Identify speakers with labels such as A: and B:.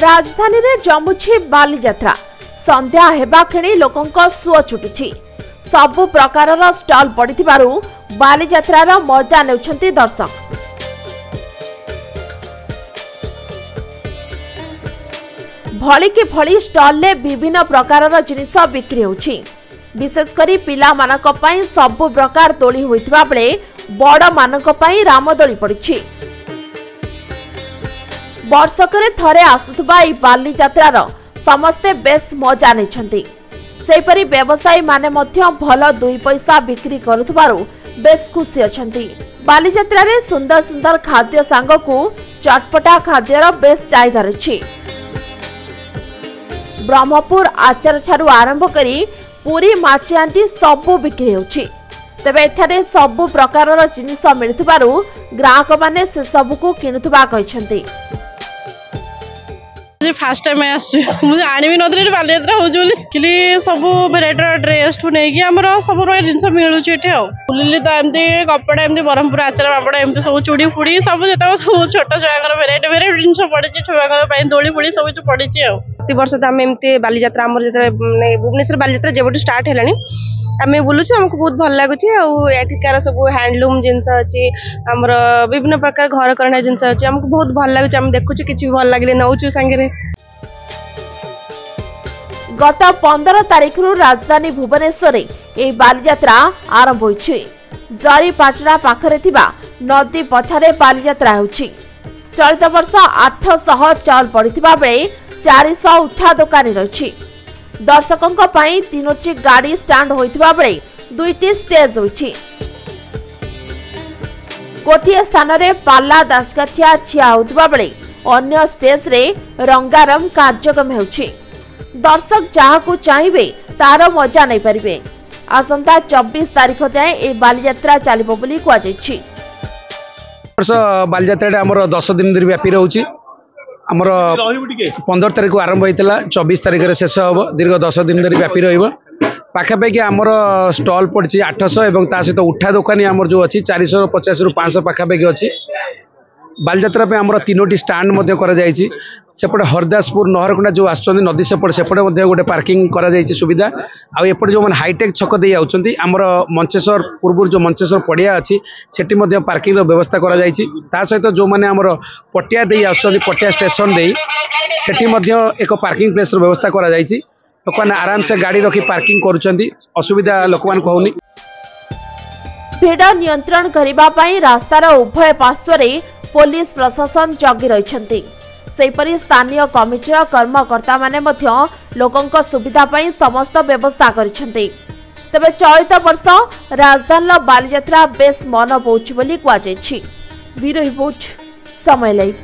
A: राजधानी रे जमुछि बालीजात्रा संध्या हेबा खेणी लोकंक सुଅ छुटुछि। सबु प्रकारर स्टॉल पड़िथिबारु बालीजात्रार मजा नेउछंती दर्शक। भली कि भली स्टॉल ले विभिन्न प्रकारर जिनिस बिक्री होछि। विशेषकरी पिला मानक पई सबु प्रकार दोली होइतबा बेले बड़ मानक पई रामदोली पड़िछि। वर्षकरे थरे आसुथबा ई बालीजात्रार समस्ते बेस मजा नेछंती। सेपरी व्यवसायी माने मध्य भल 2 पैसा बिक्री करुथबारु बेस खुशी अछंती। बालीजात्रा रे सुंदर सुंदर खाद्य सांगकु चटपटा खाद्यर बेस चाहिदा रछि। ब्रह्मपुर आचार ठारू आरंभ करी पूरी माछियांटी सबु बिक्री होछि। तेबे एठारे सबु प्रकारर जिनिस मिलुथबारु ग्राहक माने से सबुकु किनुथबा कहिसंती।
B: फास्ट टाइम मुझे आनी नदी बालीजात्रा हो सब भेराइटर ड्रेस ठू नहीं सब जिन मिलूँ बुलिली तो एमती कपड़ा एमती ब्रह्मपुर आचार पापड़ एमती सब चूड़ी फुड़ी सब जो सब छोट छुआ भेराइटी भेराइटी जिन पड़ी छुआ दोली फुड़ी सब पड़ी। प्रति वर्ष तो आम एमती बालीजात्रा आम जो भुवनेश्वर बालीजात्रा जब स्टार्ट है आम बुलूँ आमको बहुत भल लगुच। आठिकार सब हैंडलूम जिनस अच्छी आमर विभिन्न प्रकार घर करना जिनस अच्छी आमको बहुत भल लगुच। आम देखुँ कि भल लगे नौ सांगे।
A: गत 15 तारिख राजधानी भुवनेश्वर ए बालीजात्रा आरंभ होइछि। जरी पाचड़ा पाखरे थिबा नदी पछारे बालीजात्रा होछि। चलित वर्ष 800 चल पड़िथिबा बेले 400 उठा दुकानी रहिछि। दर्शकंक पई 3टी गाड़ी स्टैंड होइथिबा बेले 2टी स्टेज होइछि। गोटिए स्थान रे पाला दासकाठिया छिया होइथिबा बेले अन्य स्टेज रे रंगारंग कार्यक्रम होइछि। दर्शक जहां चाहिए तार मजा नहीं पारे। आसंता 24 तारिख जाए ए बालीजात्रा चलिबो बोली कुआ जायछि।
C: वर्ष बालीजात्रा आमर 10 दिन धरि व्यापी रहउछि। आमर 15 तारिख आरंभ होइतला 24 तारिख रे शेष होबो। दीर्घ 10 दिन धरि व्यापी रहिबो। पाखापाखि आमर स्टॉल पड़छि 800 एवं ता सहित उठा दुकानी आमर जो अछि 450 रु 500 पाखापाखि अछि। बालीजात्रा पे आमर 3टी स्टैंड मध्य करा जायछि। सेपटे हरदासपुर नहरकुंडा जो आसुचंदी नदी सेपटे मध्य गोटे पार्किंग करा जायछि सुविधा। आ एपटे जो मन हाईटेक छक दे आउचंदी आमर मंचेश्वर पूर्व जो मंचेश्वर पड़िया अछि सेठी मध्य पार्किंग रो व्यवस्था करा जायछि। ता सहित जो माने आमर पटिया दे आसुचंदी पटिया स्टेशन दे सेठी मध्य एक पार्किंग प्लेस रो व्यवस्था करा जायछि। लोक माने आराम से गाड़ी रखी पार्किंग करूचंदी। असुविधा लोक मान कहउनी।
A: भीड़ नियंत्रण करिबा पई रास्तार उभय पार्श्वरे पुलिस प्रशासन जगी रहिछंती। सेपरी स्थानीय कमिटीर कर्मकर्ता माने मध्य लोकंक सुविधा पई समस्त व्यवस्था करिछंती। तबे चलित वर्ष राजधानी बालीजात्रा बेस मन पहुंची बोली कुआ जायछि। ब्यूरो रिपोर्ट समय लाइव।